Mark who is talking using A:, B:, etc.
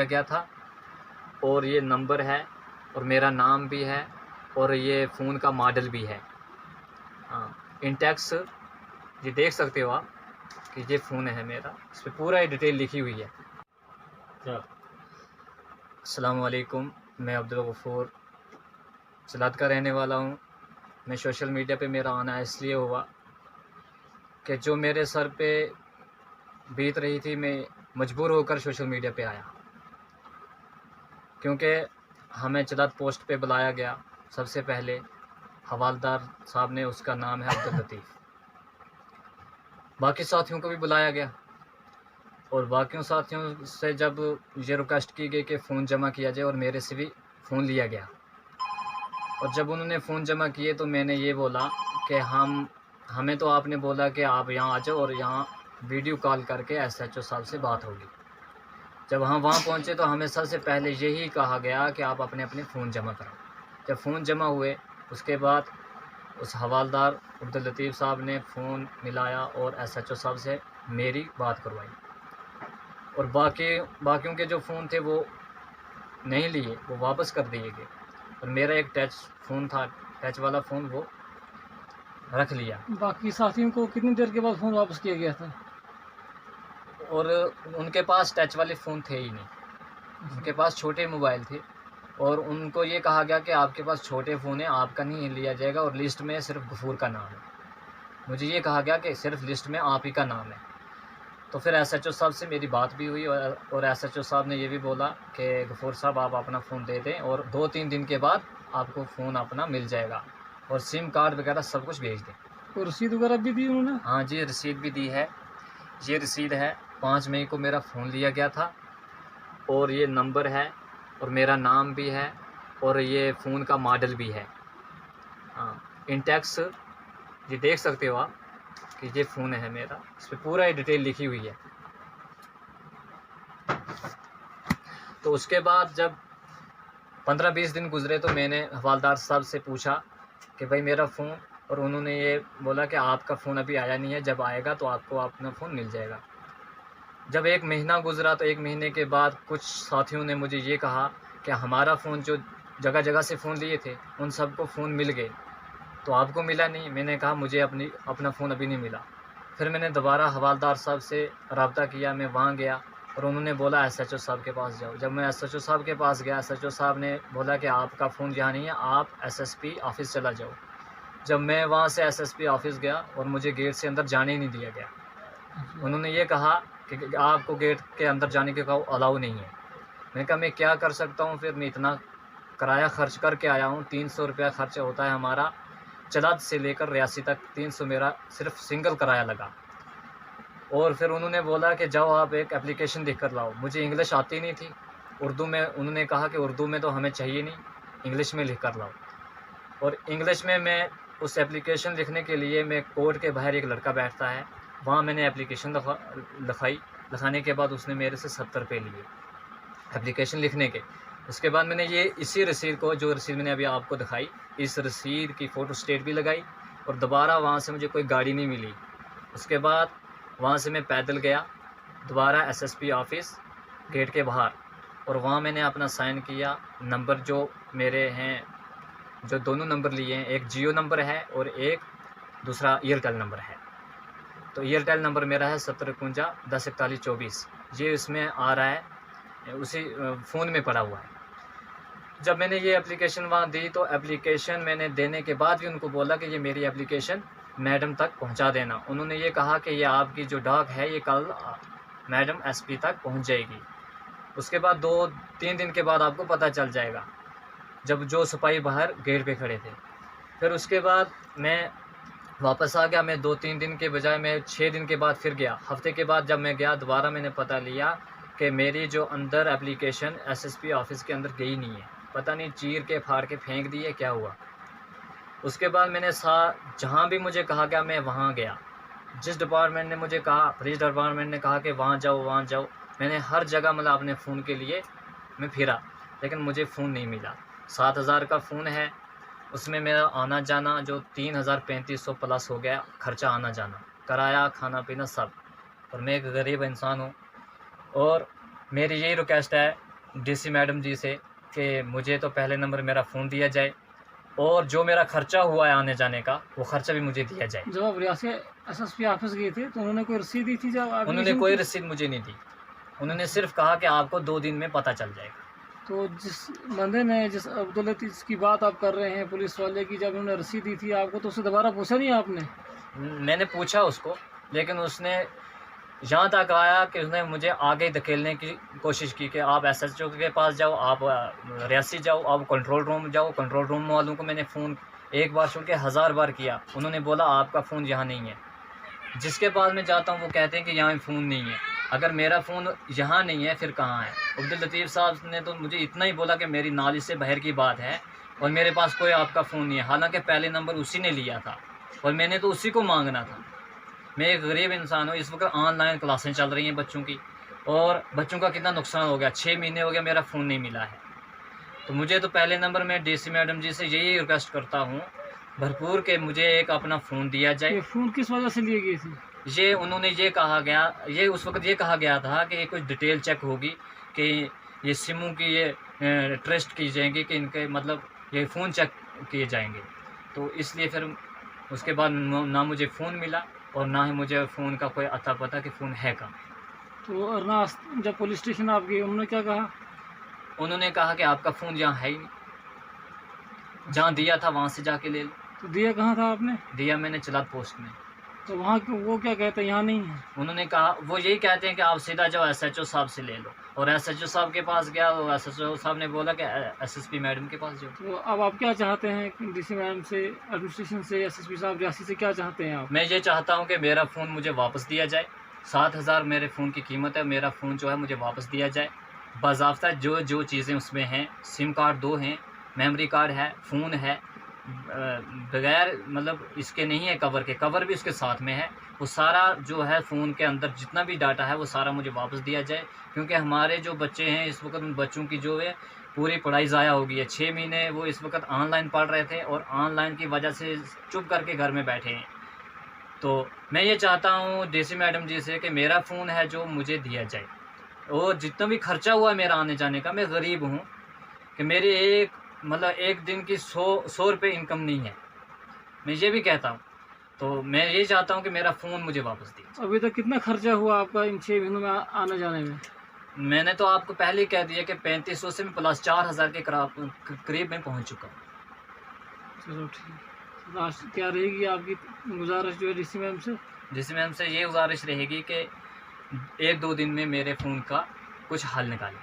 A: गया था और ये नंबर है और मेरा नाम भी है और ये फ़ोन का मॉडल भी है। हाँ, इंटेक्स ये देख सकते हो आप कि ये फ़ोन है मेरा, इस पे पूरा ये डिटेल लिखी हुई है। अस्सलामु अलैकुम, मैं अब्दुल गफ़ूर सलात का रहने वाला हूँ। मैं सोशल मीडिया पे मेरा आना इसलिए हुआ कि जो मेरे सर पे बीत रही थी, मैं मजबूर होकर सोशल मीडिया पे आया, क्योंकि हमें चलत पोस्ट पे बुलाया गया। सबसे पहले हवालदार साहब ने, उसका नाम है अब्दुल लतीफ़। बाकी साथियों को भी बुलाया गया और बाकियों साथियों से जब ये रिक्वेस्ट की गई कि फ़ोन जमा किया जाए और मेरे से भी फ़ोन लिया गया। और जब उन्होंने फ़ोन जमा किए तो मैंने ये बोला कि हमें तो आपने बोला कि आप यहाँ आ जाओ और यहाँ वीडियो कॉल करके एसएचओ साहब से बात होगी। जब हम वहाँ पहुँचे तो हमें सबसे पहले यही कहा गया कि आप अपने अपने फ़ोन जमा कराओ। जब फ़ोन जमा हुए उसके बाद उस हवालदार अब्दुल लतीफ़ साहब ने फ़ोन मिलाया और एसएचओ साहब से मेरी बात करवाई और बाकियों के जो फ़ोन थे वो नहीं लिए, वो वापस कर दिए गए और मेरा एक टच फ़ोन था, टच वाला फ़ोन वो रख लिया।
B: बाकी साथियों को कितनी देर के बाद फ़ोन वापस किया गया था?
A: और उनके पास टच वाले फ़ोन थे ही नहीं, उनके पास छोटे मोबाइल थे और उनको ये कहा गया कि आपके पास छोटे फ़ोन है, आपका नहीं लिया जाएगा और लिस्ट में सिर्फ़ गफ़ूर का नाम है। मुझे ये कहा गया कि सिर्फ़ लिस्ट में आप ही का नाम है। तो फिर एसएचओ साहब से मेरी बात भी हुई और एसएचओ साहब ने ये भी बोला कि गफ़ूर साहब आप अपना फ़ोन दे दें और 2-3 दिन के बाद आपको फ़ोन अपना मिल जाएगा और सिम कार्ड वगैरह सब कुछ भेज दें।
B: कोई रसीद वगैरह भी दी उन्होंने?
A: हाँ जी, रसीद भी दी है। ये रसीद है, 5 मई को मेरा फ़ोन लिया गया था और ये नंबर है और मेरा नाम भी है और ये फ़ोन का मॉडल भी है। हाँ, इंटेक्स ये देख सकते हो आप कि ये फ़ोन है मेरा, इस पे पूरा ये डिटेल लिखी हुई है। तो उसके बाद जब 15-20 दिन गुज़रे तो मैंने हवालदार साहब से पूछा कि भाई मेरा फ़ोन, और उन्होंने ये बोला कि आपका फ़ोन अभी आया नहीं है, जब आएगा तो आपको अपना फ़ोन मिल जाएगा। जब 1 महीना गुज़रा तो 1 महीने के बाद कुछ साथियों ने मुझे ये कहा कि हमारा फ़ोन जो जगह-जगह से फ़ोन लिए थे, उन सबको फ़ोन मिल गए, तो आपको मिला नहीं। मैंने कहा मुझे अपना फ़ोन अभी नहीं मिला। फिर मैंने दोबारा हवालदार साहब से रब्ता किया, मैं वहाँ गया और उन्होंने बोला एसएचओ साहब के पास जाओ। जब मैं एसएचओ साहब के पास गया, एसएचओ साहब ने बोला कि आपका फ़ोन यहाँ नहीं है, आप एसएसपी ऑफ़िस चला जाओ। जब मैं वहाँ से एसएसपी ऑफ़िस गया और मुझे गेट से अंदर जाने ही नहीं दिया गया। उन्होंने ये कहा कि आपको गेट के अंदर जाने के अलाउ नहीं है। मैंने कहा मैं क्या कर सकता हूँ, फिर मैं इतना किराया खर्च करके आया हूँ, 300 रुपया खर्च होता है हमारा, चलाद से लेकर रियासी तक 300 मेरा सिर्फ सिंगल किराया लगा। और फिर उन्होंने बोला कि जाओ आप एक एप्लीकेशन लिख कर लाओ। मुझे इंग्लिश आती नहीं थी, उर्दू में उन्होंने कहा कि उर्दू में तो हमें चाहिए नहीं, इंग्लिश में लिख कर लाओ। और इंग्लिश में मैं उस एप्लीकेशन लिखने के लिए, मैं कोर्ट के बाहर एक लड़का बैठता है, वहाँ मैंने एप्लीकेशन लिखाने के बाद उसने मेरे से 70 रुपये लिए एप्लीकेशन लिखने के। उसके बाद मैंने ये इसी रसीद को, जो रसीद मैंने अभी आपको दिखाई, इस रसीद की फ़ोटो स्टेट भी लगाई और दोबारा वहाँ से मुझे कोई गाड़ी नहीं मिली। उसके बाद वहाँ से मैं पैदल गया दोबारा एसएसपी ऑफ़िस गेट के बाहर और वहाँ मैंने अपना साइन किया। नंबर जो मेरे हैं, जो दोनों नंबर लिए हैं, एक जियो नंबर है और एक दूसरा एयरटेल नंबर है। तो एयरटेल नंबर मेरा है 7051 104124, ये इसमें आ रहा है, उसी फ़ोन में पड़ा हुआ है। जब मैंने ये एप्लीकेशन वहाँ दी तो एप्लीकेशन मैंने देने के बाद भी उनको बोला कि ये मेरी एप्लीकेशन मैडम तक पहुँचा देना। उन्होंने ये कहा कि ये आपकी जो डाक है ये कल मैडम एसपी तक पहुँच जाएगी। उसके बाद 2-3 दिन के बाद आपको पता चल जाएगा, जब जो सिपाही बाहर गेट पे खड़े थे। फिर उसके बाद मैं वापस आ गया। मैं 2-3 दिन के बजाय मैं 6 दिन के बाद फिर गया। हफ़्ते के बाद जब मैं गया दोबारा, मैंने पता लिया कि मेरी जो अंदर एप्लीकेशन एसएसपी ऑफ़िस के अंदर गई नहीं है। पता नहीं चीर के फाड़ के फेंक दी है, क्या हुआ। उसके बाद मैंने जहाँ भी मुझे कहा गया मैं वहाँ गया। जिस डिपार्टमेंट ने मुझे कहा, पुलिस डिपार्टमेंट ने कहा कि वहाँ जाओ वहाँ जाओ, मैंने हर जगह मतलब अपने फ़ोन के लिए मैं फिरा, लेकिन मुझे फ़ोन नहीं मिला। 7000 का फ़ोन है, उसमें मेरा आना जाना जो 3000-3500 प्लस हो गया खर्चा, आना जाना, किराया, खाना पीना सब। और मैं एक गरीब इंसान हूँ और मेरी यही रिक्वेस्ट है डीसी मैडम जी से कि मुझे तो पहले नंबर मेरा फ़ोन दिया जाए और जो मेरा खर्चा हुआ है आने जाने का वो खर्चा भी मुझे दिया जाए।
B: जब आप रियासी एसएसपी ऑफिस गए थे तो उन्होंने कोई रसीद दी थी जब
A: उन्होंने
B: एप्लीकेशन
A: कोई
B: की?
A: रसीद मुझे नहीं दी। उन्होंने सिर्फ़ कहा कि आपको 2 दिन में पता चल जाएगा।
B: तो जिस बंदे ने, जिस अब्दुल लतीफ़ की बात आप कर रहे हैं पुलिस वाले की, जब उन्होंने रसीद दी थी आपको तो उससे दोबारा पूछा नहीं आपने?
A: मैंने पूछा उसको, लेकिन उसने यहाँ तक आया कि उसने मुझे आगे धकेलने की कोशिश की कि आप एसएचओ के पास जाओ, आप रियासी जाओ, आप कंट्रोल रूम जाओ। कंट्रोल रूम वालों को मैंने फ़ोन एक बार छोड़ के 1000 बार किया। उन्होंने बोला आपका फ़ोन यहाँ नहीं है। जिसके पास मैं जाता हूँ वो कहते हैं कि यहाँ फ़ोन नहीं है। अगर मेरा फ़ोन यहाँ नहीं है फिर कहाँ है? अब्दुल लतीफ़ साहब ने तो मुझे इतना ही बोला कि मेरी नालिश से बाहर की बात है और मेरे पास कोई आपका फ़ोन नहीं है। हालाँकि पहले नंबर उसी ने लिया था और मैंने तो उसी को मांगना था। मैं एक गरीब इंसान हूँ। इस वक्त ऑनलाइन क्लासें चल रही हैं बच्चों की और बच्चों का कितना नुकसान हो गया। 6 महीने हो गया मेरा फ़ोन नहीं मिला है। तो मुझे तो पहले नंबर में डीसी मैडम जी से यही रिक्वेस्ट करता हूँ भरपूर कि मुझे एक अपना फ़ोन दिया जाए।
B: ये फ़ोन किस वजह से लिए गए थे?
A: ये उन्होंने ये उस वक्त ये कहा गया था कि ये कुछ डिटेल चेक होगी कि ये सिमों की ये टेस्ट की जाएंगी कि इनके मतलब ये फ़ोन चेक किए जाएंगे। तो इसलिए फिर उसके बाद ना मुझे फ़ोन मिला और ना ही मुझे फ़ोन का कोई अता पता कि फ़ोन है कहाँ।
B: तो और ना जब पुलिस स्टेशन आप गए उन्होंने क्या कहा?
A: उन्होंने कहा कि आपका फ़ोन यहाँ है ही नहीं, जहाँ दिया था वहाँ से जाके ले लो।
B: तो दिया कहाँ था आपने?
A: दिया मैंने चलाद पोस्ट में।
B: तो वहाँ वो क्या कहते हैं यहाँ नहीं है?
A: उन्होंने कहा वो यही कहते हैं कि आप सीधा जाओ एसएचओ साहब से ले लो और एसएचओ साहब के पास गया तो एसएचओ साहब ने बोला कि एसएसपी मैडम के पास जाओ।
B: तो अब आप क्या चाहते हैं डीसी मैडम से, एडमिनिस्ट्रेशन से, एसएसपी साहब रियासी से क्या चाहते हैं आप?
A: मैं ये चाहता हूँ कि मेरा फ़ोन मुझे वापस दिया जाए। 7000 मेरे फ़ोन की कीमत है। मेरा फ़ोन जो है मुझे वापस दिया जाए। बाज़ाब्ता जो जो चीज़ें उसमें हैं, सिम कार्ड 2 हैं, मेमोरी कार्ड है, फ़ोन है, बगैर मतलब इसके नहीं है कवर के, कवर भी उसके साथ में है। वो सारा जो है फ़ोन के अंदर जितना भी डाटा है वो सारा मुझे वापस दिया जाए, क्योंकि हमारे जो बच्चे हैं इस वक्त उन बच्चों की जो है पूरी पढ़ाई ज़ाया हो गई है। 6 महीने वो इस वक्त ऑनलाइन पढ़ रहे थे और ऑनलाइन की वजह से चुप करके घर में बैठे हैं। तो मैं ये चाहता हूँ डीसी मैडम जी से कि मेरा फ़ोन है जो मुझे दिया जाए और जितना भी खर्चा हुआ मेरा आने जाने का, मैं गरीब हूँ कि मेरी एक दिन की 100 रुपये इनकम नहीं है। मैं ये भी कहता हूँ। तो मैं ये चाहता हूँ कि मेरा फ़ोन मुझे वापस दिया।
B: अभी तक कितना खर्चा हुआ आपका इन 6 महीनों में आने जाने में?
A: मैंने तो आपको पहले ही कह दिया कि 3500 से प्लस 4000 के करीब में पहुँच चुका हूँ।
B: चलो ठीक। लास्ट क्या रहेगी आपकी गुजारिश जो है डीसी मैम से?
A: डीसी मैम से ये गुजारिश रहेगी कि 1-2 दिन में मेरे फ़ोन का कुछ हल निकालें।